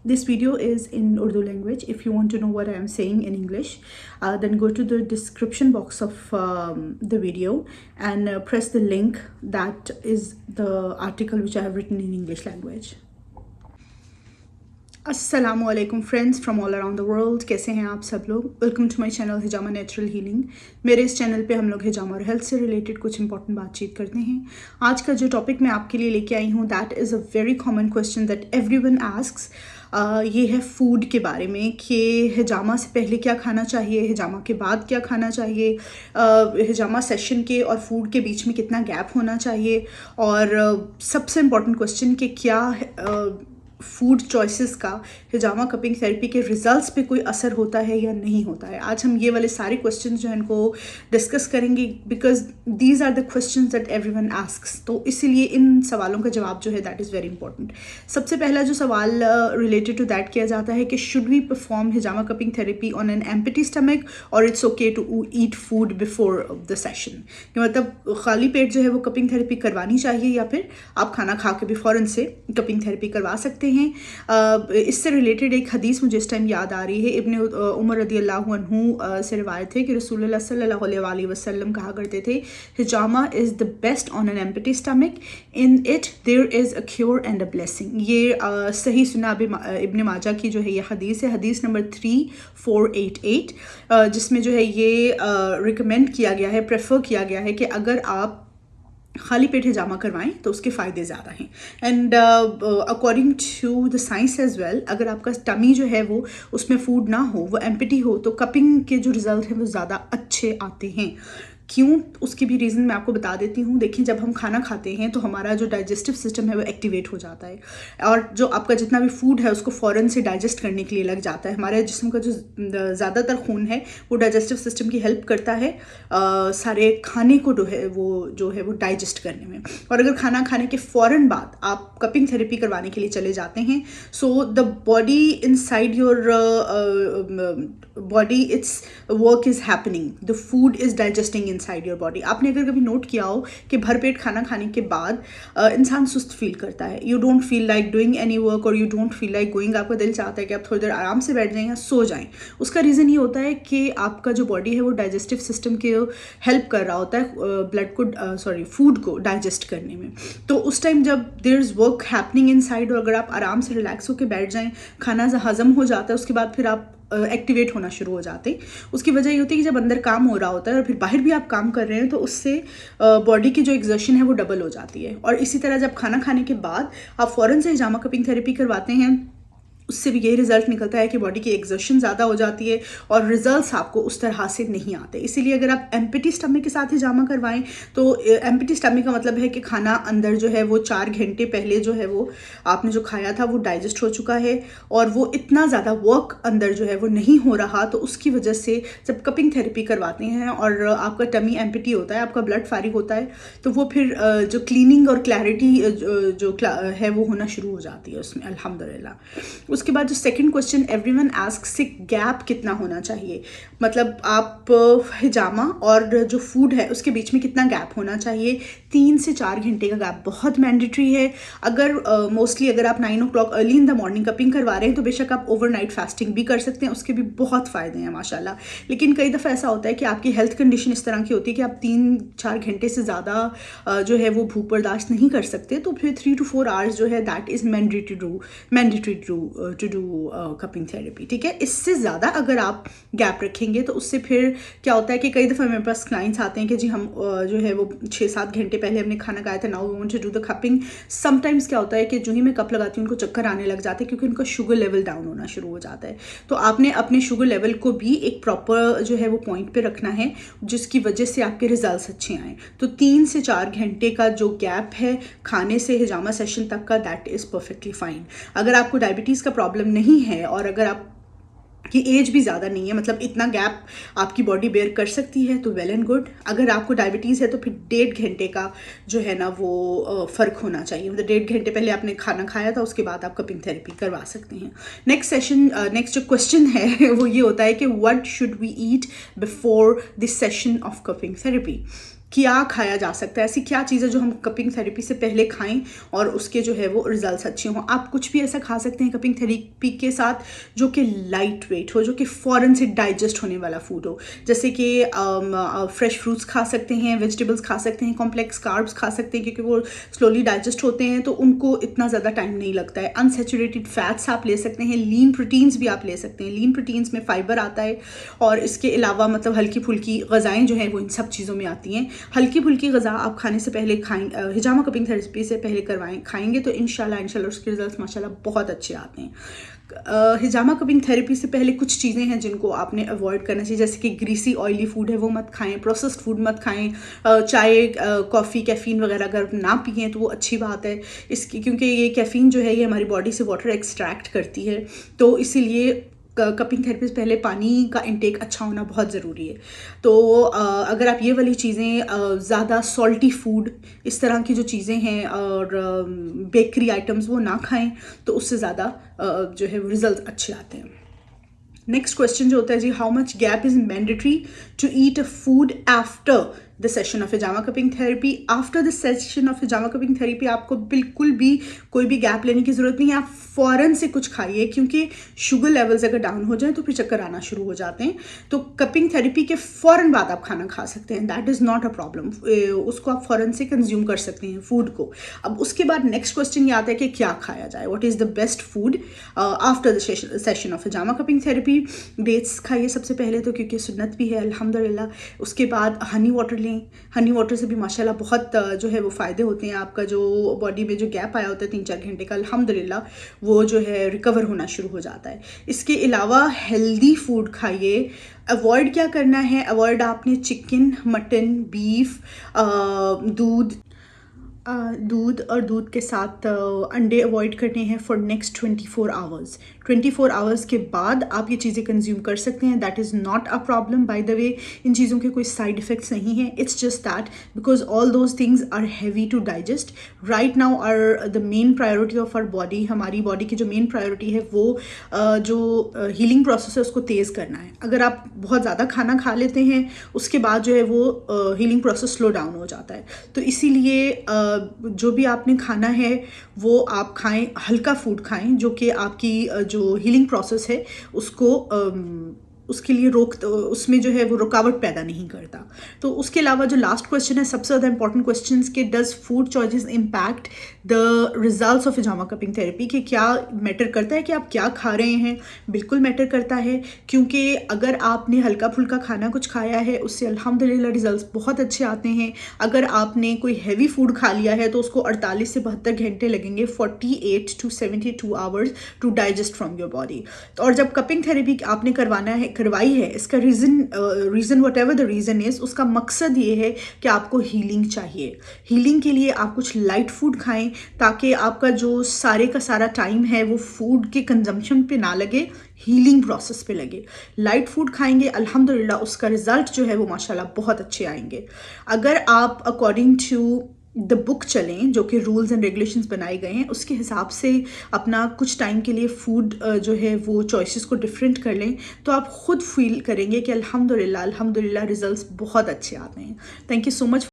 This video is in Urdu language. If you want to know what I am saying in English, then go to the description box of the video and press the link that is the article which I have written in English language. अस्सलामु अलैकुम friends from all around the world. कैसे हैं आप सब लोग? Welcome to my channel Hijama natural healing. मेरे इस channel पे हम लोग हिजामा और हेल्थ से रिलेटेड कुछ इंपॉर्टेंट बातचीत करते हैं। आज का जो टॉपिक मैं आपके लिए लेके आई हूँ that is a very common question that everyone asks. ये है फूड के बारे में कि हिजामा से पहले क्या खाना चाहिए, हिजामा के बाद क्या खाना चाहिए, हिजामा सेशन के और फूड के बीच में कितना गैप होना चाहिए, और सबसे इम्पॉर्टेंट क्वेश्चन कि क्या फूड चॉइसेस का हिजामा कपिंग थेरेपी के रिजल्ट्स पे कोई असर होता है या नहीं होता है। आज हम ये वाले सारे क्वेश्चंस जो हैं इनको डिस्कस करेंगे because these are the questions that everyone asks. तो इसीलिए इन सवालों का जवाब जो है दैट इज़ वेरी इंपॉर्टेंट। सबसे पहला जो सवाल रिलेटेड टू दैट किया जाता है कि शुड वी परफॉर्म हिजामा cupping therapy on an empty stomach और it's okay to eat food before the session. मतलब खाली पेट जो है वो कपिंग थेरेपी करवानी चाहिए या फिर आप खाना खा के भी फ़ौरन से कपिंग थेरेपी करवा सकते हैं। इससे रिलेटेड एक हदीस मुझे इस टाइम याद आ रही है। इब्ने उमर रदी अल्लाहु अन्हु से रिवायत है कि रसूलुल्लाह सल्लल्लाहु अलैहि वसल्लम कहा करते थे, हिजामा is the best on an empty stomach, in it there is a cure and a blessing. ये सही सुना इब्ने माजा की जो है ये हदीस है, हदीस नंबर 3488, जिसमें जो है ये रिकमेंड किया गया है, प्रेफर किया गया है कि अगर आप खाली पेट हिजामा करवाएं तो उसके फ़ायदे ज़्यादा हैं। And according to the science as well, अगर आपका टमी जो है वो उसमें फूड ना हो, वो एम्प्टी हो, तो कपिंग के जो रिजल्ट हैं वो ज़्यादा अच्छे आते हैं। क्यों, उसकी भी रीज़न मैं आपको बता देती हूँ। देखिए, जब हम खाना खाते हैं तो हमारा जो डाइजेस्टिव सिस्टम है वो एक्टिवेट हो जाता है और जो आपका जितना भी फूड है उसको फ़ौरन से डाइजेस्ट करने के लिए लग जाता है। हमारे जिस्म का जो ज़्यादातर खून है वो डाइजेस्टिव सिस्टम की हेल्प करता है सारे खाने को जो है वो डाइजेस्ट करने में। और अगर खाना खाने के फ़ौरन बाद आप कपिंग थेरेपी करवाने के लिए चले जाते हैं, so the body inside your body, it's work is happening, the food is digesting inside your body. आपने अगर कभी नोट किया हो कि भरपेट खाना खाने के बाद इंसान सुस्त फील करता है, you don't feel like doing any work और you don't feel like going. आपका दिल चाहता है कि आप थोड़ी देर आराम से बैठ जाएं या सो जाएं। उसका रीज़न ये होता है कि आपका जो बॉडी है वो डाइजेस्टिव सिस्टम के हेल्प कर रहा होता है ब्लड को फूड को डाइजेस्ट करने में। तो उस टाइम जब there is work happening inside और अगर आप आराम से रिलैक्स होकर बैठ जाएं, खाना हजम हो जाता है, उसके बाद फिर आप एक्टिवेट होना शुरू हो जाते हैं। उसकी वजह ये होती है कि जब अंदर काम हो रहा होता है और फिर बाहर भी आप काम कर रहे हैं तो उससे बॉडी की जो एग्जर्शन है वो डबल हो जाती है। और इसी तरह जब खाना खाने के बाद आप फ़ौरन से हिजामा कपिंग थेरेपी करवाते हैं, उससे भी यही रिजल्ट निकलता है कि बॉडी की एग्जर्शन ज़्यादा हो जाती है और रिजल्ट्स आपको उस तरह से नहीं आते। इसीलिए अगर आप एम्प्टी स्टमक के साथ हिजामा करवाएं तो एम्प्टी स्टमक का मतलब है कि खाना अंदर जो है वो 4 घंटे पहले जो है वो आपने जो खाया था वो डाइजेस्ट हो चुका है और वो इतना ज़्यादा वर्क अंदर जो है वो नहीं हो रहा। तो उसकी वजह से जब कपिंग थेरेपी करवाते हैं और आपका टमी एम्प्टी होता है, आपका ब्लड फारिग होता है, तो वो फिर जो क्लीनिंग और क्लैरिटी जो है वो होना शुरू हो जाती है उसमें, अल्हम्दुलिल्लाह। उसके बाद जो सेकंड क्वेश्चन एवरीवन आस्क से गैप कितना होना चाहिए, मतलब आप हिजामा और जो फूड है उसके बीच में कितना गैप होना चाहिए। 3 से 4 घंटे का गैप बहुत मैंडेटरी है। अगर मोस्टली अगर आप 9 o'clock early in the morning cupping करवा रहे हैं तो बेशक आप ओवरनाइट फास्टिंग भी कर सकते हैं, उसके भी बहुत फ़ायदे हैं माशाल्लाह। लेकिन कई दफ़ा ऐसा होता है कि आपकी हेल्थ कंडीशन इस तरह की होती है कि आप 3-4 घंटे से ज़्यादा जो है वो भूख बर्दाश्त नहीं कर सकते, तो फिर 3 to 4 hours जो है that is mandatory to do cupping therapy. ठीक है, इससे ज़्यादा अगर आप गैप रखेंगे तो उससे फिर क्या होता है कि कई दफ़ा मेरे पास क्लाइंट्स आते हैं कि जी हम जो है वो 6-7 घंटे पहले हमने खाना खाया था, now we want to do the cupping. Sometimes क्या होता है कि जो ही मैं कप लगाती हूँ उनको चक्कर आने लग जाते हैं क्योंकि उनका शुगर लेवल डाउन होना शुरू हो जाता है। तो आपने अपने शुगर लेवल को भी एक प्रॉपर जो है वो पॉइंट पे रखना है जिसकी वजह से आपके रिजल्ट्स अच्छे आएँ। तो 3 से 4 घंटे का जो गैप है खाने से हिजामा सेशन तक का, दैट इज़ परफेक्टली फाइन। अगर आपको डायबिटीज़ का प्रॉब्लम नहीं है और अगर आप की एज भी ज़्यादा नहीं है, मतलब इतना गैप आपकी बॉडी बेयर कर सकती है, तो वेल एंड गुड। अगर आपको डायबिटीज़ है तो फिर 1.5 घंटे का जो है ना वो फ़र्क होना चाहिए, मतलब 1.5 घंटे पहले आपने खाना खाया था उसके बाद आप कपिंग थेरेपी करवा सकते हैं। नेक्स्ट जो क्वेश्चन है वो ये होता है कि what should we eat before this session of cupping therapy. क्या खाया जा सकता है, ऐसी क्या चीज़ें जो हम कपिंग थेरेपी से पहले खाएं और उसके जो है वो रिजल्ट्स अच्छे हों। आप कुछ भी ऐसा खा सकते हैं कपिंग थेरेपी के साथ जो कि लाइट वेट हो, जो कि फ़ौरन से डाइजेस्ट होने वाला फूड हो, जैसे कि फ्रेश फ्रूट्स खा सकते हैं, वेजिटेबल्स खा सकते हैं, कॉम्प्लेक्स कार्ब्स खा सकते हैं क्योंकि वो स्लोली डाइजेस्ट होते हैं तो उनको इतना ज़्यादा टाइम नहीं लगता है। अनसेचुरेटेड फैट्स आप ले सकते हैं, लीन प्रोटीन्स भी आप ले सकते हैं। लीन प्रोटीन्स में फाइबर आता है और इसके अलावा मतलब हल्की फुल्की ग़ज़ाएँ जो हैं वो इन सब चीज़ों में आती हैं। हल्की फुल्की ग़ज़ा आप खाने से पहले हिजामा कपिंग थेरेपी से पहले खाएंगे तो इंशाल्लाह उसके रिजल्ट्स माशाल्लाह बहुत अच्छे आते हैं। हिजामा कपिंग थेरेपी से पहले कुछ चीज़ें हैं जिनको आपने अवॉइड करना चाहिए, जैसे कि ग्रीसी ऑयली फूड है वो मत खाएं, प्रोसेस्ड फूड मत खाएं, चाय कॉफ़ी कैफ़ीन वगैरह अगर ना पिएं तो वो अच्छी बात है इसकी, क्योंकि ये कैफ़ीन जो है ये हमारी बॉडी से वाटर एक्सट्रैक्ट करती है, तो इसीलिए कपिंग थेरेपी से पहले पानी का इंटेक अच्छा होना बहुत ज़रूरी है। तो अगर आप ये वाली चीज़ें ज़्यादा सॉल्टी फूड इस तरह की जो चीज़ें हैं और बेकरी आइटम्स वो ना खाएं तो उससे ज़्यादा जो है रिजल्ट अच्छे आते हैं। नेक्स्ट क्वेश्चन जो होता है जी, how much gap is mandatory to eat a food after the session of hijama cupping therapy. After the session of hijama cupping therapy आपको बिल्कुल भी कोई भी गैप लेने की ज़रूरत नहीं है, आप फ़ौरन से कुछ खाइए, क्योंकि शुगर लेवल्स अगर डाउन हो जाए तो फिर चक्कर आना शुरू हो जाते हैं। तो कपिंग थेरेपी के फ़ौरन बाद आप खाना खा सकते हैं, that is not a problem, उसको आप फ़ौरन से कंज्यूम कर सकते हैं फूड को। अब उसके बाद नेक्स्ट क्वेश्चन ये आता है कि क्या खाया जाए, what is the best food after the session of hijama cupping therapy. Dates खाइए सबसे पहले तो, क्योंकि सुन्नत भी है अल्हम्दुलिल्लाह। उसके बाद हनी वाटर लें, हनी वाटर से भी माशाल्लाह बहुत जो है वो फ़ायदे होते हैं। आपका जो बॉडी में जो गैप आया होता है 3-4 घंटे का, अल्हम्दुलिल्लाह वो जो है रिकवर होना शुरू हो जाता है। इसके अलावा हेल्दी फूड खाइए। अवॉइड क्या करना है, अवॉइड आपने चिकन, मटन, बीफ, दूध और दूध के साथ अंडे अवॉइड करने हैं फॉर नेक्स्ट 24 आवर्स। 24 आवर्स के बाद आप ये चीज़ें कंज्यूम कर सकते हैं, that is not a problem by the way. इन चीज़ों के कोई साइड इफ़ेक्ट्स नहीं हैं, it's just that because all those things are heavy to digest. Right now are the main priority of our body, हमारी बॉडी की जो main priority है वो जो हीलिंग प्रोसेस है उसको तेज़ करना है। अगर आप बहुत ज़्यादा खाना खा लेते हैं उसके बाद जो है वो हीलिंग प्रोसेस स्लो डाउन हो जाता है। तो इसीलिए जो भी आपने खाना है वो आप खाएं, हल्का फूड खाएं जो कि आपकी जो हीलिंग प्रोसेस है उसको उसके लिए उसमें जो है वो रुकावट पैदा नहीं करता। तो उसके अलावा जो लास्ट क्वेश्चन है सबसे ज़्यादा इंपॉर्टेंट क्वेश्चन के, does food choices impact the results of hijama cupping therapy, कि क्या मैटर करता है कि आप क्या खा रहे हैं। बिल्कुल मैटर करता है, क्योंकि अगर आपने हल्का फुल्का खाना कुछ खाया है उससे अल्हम्दुलिल्लाह रिजल्ट्स बहुत अच्छे आते हैं। अगर आपने कोई हैवी फूड खा लिया है तो उसको 48 से 72 घंटे लगेंगे, 48 to 72 hours to digest from your body. और जब कपिंग थेरेपी आपने करवाई है, इसका reason whatever the reason is, उसका मकसद ये है कि आपको हीलिंग चाहिए। हीलिंग के लिए आप कुछ लाइट फूड खाएं ताकि आपका जो सारे का सारा टाइम है वो फूड के कंजम्पशन पे ना लगे, हीलिंग प्रोसेस पे लगे। लाइट फूड खाएंगे अल्हम्दुलिल्लाह उसका रिज़ल्ट जो है वो माशाल्लाह बहुत अच्छे आएंगे। अगर आप अकॉर्डिंग टू द बुक चलें, जो कि रूल्स एंड रेगुलेशंस बनाए गए हैं, उसके हिसाब से अपना कुछ टाइम के लिए फूड जो है वो चॉइसेस को डिफरेंट कर लें तो आप खुद फील करेंगे कि अल्हम्दुलिल्लाह रिजल्ट्स बहुत अच्छे आते हैं। Thank you so much.